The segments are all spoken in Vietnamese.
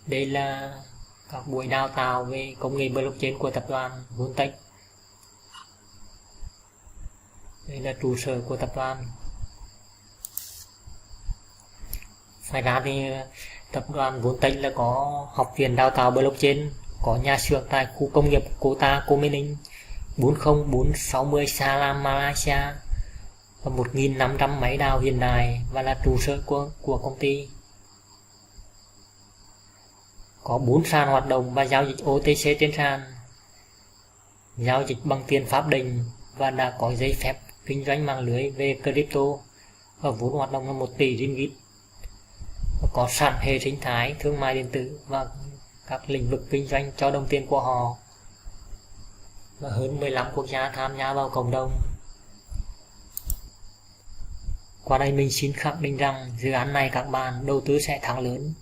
Đây là các buổi đào tạo về công nghệ blockchain của tập đoàn Vốn-Tech. Đây là trụ sở của tập đoàn. Ngoài ra thì tập đoàn Vốn-Tech là có học viện đào tạo blockchain, có nhà xưởng tại khu công nghiệp Kota Komening 40460 Salam, Malaysia, và 1.500 máy đào hiện đại và là trụ sở của công ty. Có 4 sàn hoạt động và giao dịch OTC trên sàn, giao dịch bằng tiền pháp định và đã có giấy phép kinh doanh mạng lưới về crypto và vốn hoạt động là 1 tỷ ringgit. Có sẵn hệ sinh thái thương mại điện tử và các lĩnh vực kinh doanh cho đồng tiền của họ, và hơn 15 quốc gia tham gia vào cộng đồng. Qua đây mình xin khẳng định rằng dự án này các bạn đầu tư sẽ thắng lớn.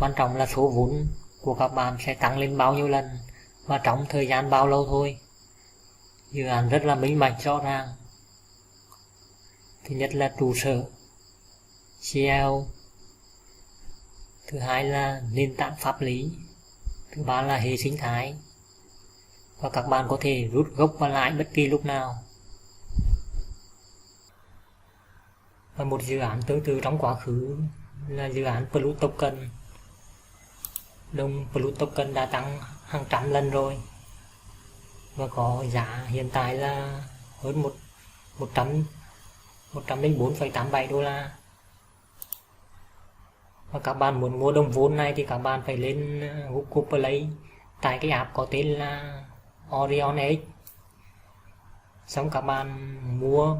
Quan trọng là số vốn của các bạn sẽ tăng lên bao nhiêu lần và trong thời gian bao lâu thôi. Dự án rất là minh bạch rõ ràng. Thứ nhất là trụ sở CEO, thứ hai là nền tảng pháp lý, thứ ba là hệ sinh thái, và các bạn có thể rút gốc và lãi bất kỳ lúc nào. Và một dự án tương tự trong quá khứ là dự án Plus Token. Đồng Plus Token đã tăng hàng trăm lần rồi và có giá hiện tại là hơn 104,87 đô la. Và các bạn muốn mua đồng vốn này thì các bạn phải lên Google Play tải cái app có tên là Orion X. Xong các bạn mua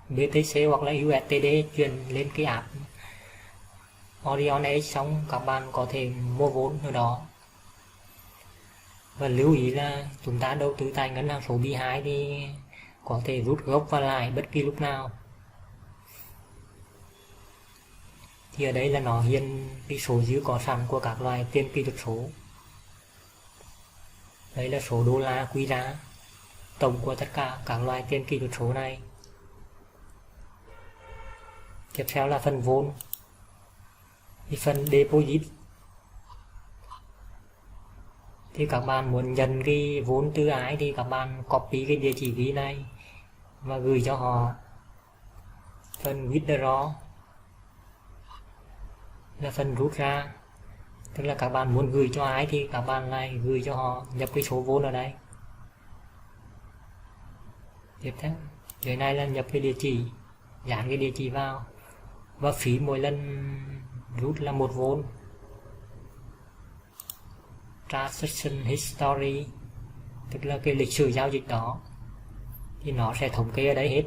BTC hoặc là USDT chuyển lên cái app Orion X, xong các bạn có thể mua vốn ở đó. Và lưu ý là chúng ta đầu tư tại ngân hàng số B2 thì có thể rút gốc và lãi bất kỳ lúc nào. Thì ở đây là nó hiện cái số dư có sẵn của các loại tiền kỹ thuật số. Đây là số đô la quy ra tổng của tất cả các loại tiền kỹ thuật số này. Tiếp theo là phần vốn. Thì phần deposit thì các bạn muốn nhận cái vốn từ ai thì các bạn copy cái địa chỉ ví này và gửi cho họ. Phần withdraw là phần rút ra, tức là các bạn muốn gửi cho ai thì các bạn lại gửi cho họ, nhập cái số vốn ở đây. Tiếp theo dưới này là nhập cái địa chỉ, dán cái địa chỉ vào, và phí mỗi lần rút là 1 vốn. Transaction history, tức là cái lịch sử giao dịch đó thì nó sẽ thống kê ở đây hết.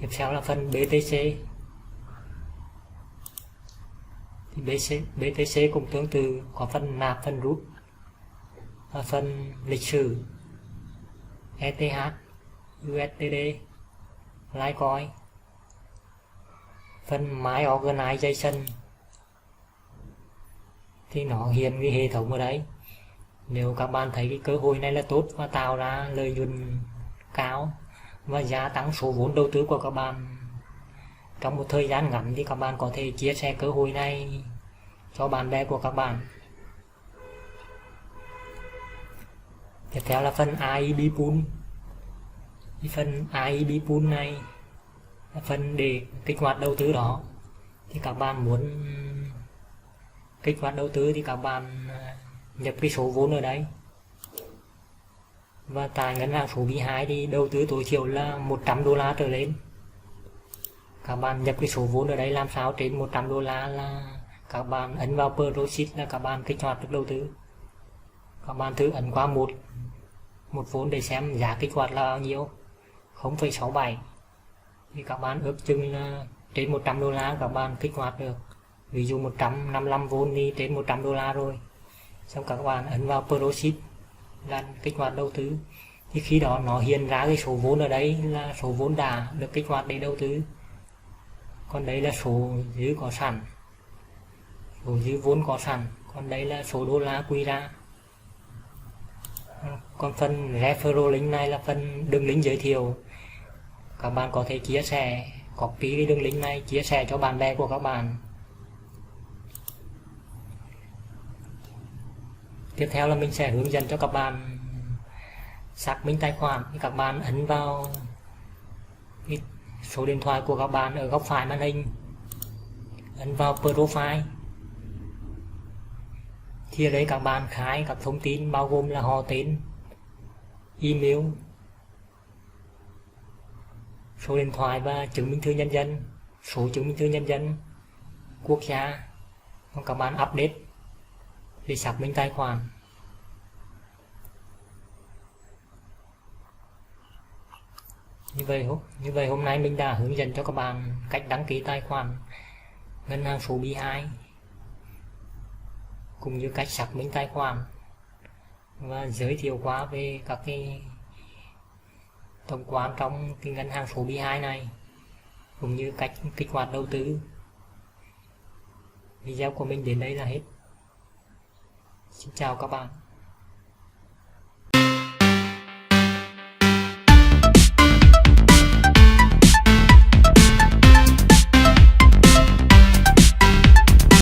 Tiếp theo là phần BTC. Thì BTC cũng tương tự, có phần nạp, phần rút và phần lịch sử ETH, USDT, Litecoin. Phần My Organization thì nó hiện cái hệ thống ở đấy. Nếu các bạn thấy cái cơ hội này là tốt và tạo ra lợi nhuận cao và gia tăng số vốn đầu tư của các bạn trong một thời gian ngắn thì các bạn có thể chia sẻ cơ hội này cho bạn bè của các bạn. Tiếp theo là phần AIB Pool. Cái phần AIB Pool này là phần để kích hoạt đầu tư đó. Thì các bạn muốn kích hoạt đầu tư thì các bạn nhập cái số vốn ở đây. Và tại ngân hàng số B2 thì đầu tư tối thiểu là 100 đô la trở lên. Các bạn nhập cái số vốn ở đây làm sao trên 100 đô la là các bạn ấn vào Proceed là các bạn kích hoạt được đầu tư. Các bạn thử ấn qua một vốn để xem giá kích hoạt là bao nhiêu, 0,67. Thì các bạn ước chừng là trên 100 đô la các bạn kích hoạt được. Ví dụ 155 vốn đi trên 100 đô la rồi. Xong các bạn ấn vào Proceed là kích hoạt đầu tư. Thì khi đó nó hiện ra cái số vốn ở đây là số vốn đã được kích hoạt để đầu tư. Còn đây là số dư có sẵn, số dư vốn có sẵn. Còn đây là số đô la quy ra. Còn phần referral link này là phần đường link giới thiệu. Các bạn có thể chia sẻ, copy cái đường link này chia sẻ cho bạn bè của các bạn Tiếp theo là mình sẽ hướng dẫn cho các bạn xác minh tài khoản. Các bạn ấn vào số điện thoại của các bạn ở góc phải màn hình, ấn vào profile. Thì ở đây các bạn khai các thông tin bao gồm là họ tên, email, số điện thoại và chứng minh thư nhân dân, số chứng minh thư nhân dân, quốc gia. Còn các bạn update để xác minh tài khoản. Như vậy hôm nay mình đã hướng dẫn cho các bạn cách đăng ký tài khoản ngân hàng số B2 cũng như cách xác minh tài khoản, và giới thiệu qua về các cái tổng quan trong cái ngân hàng số B2 này, cũng như cách kích hoạt đầu tư. Video của mình đến đây là hết. Xin chào các bạn.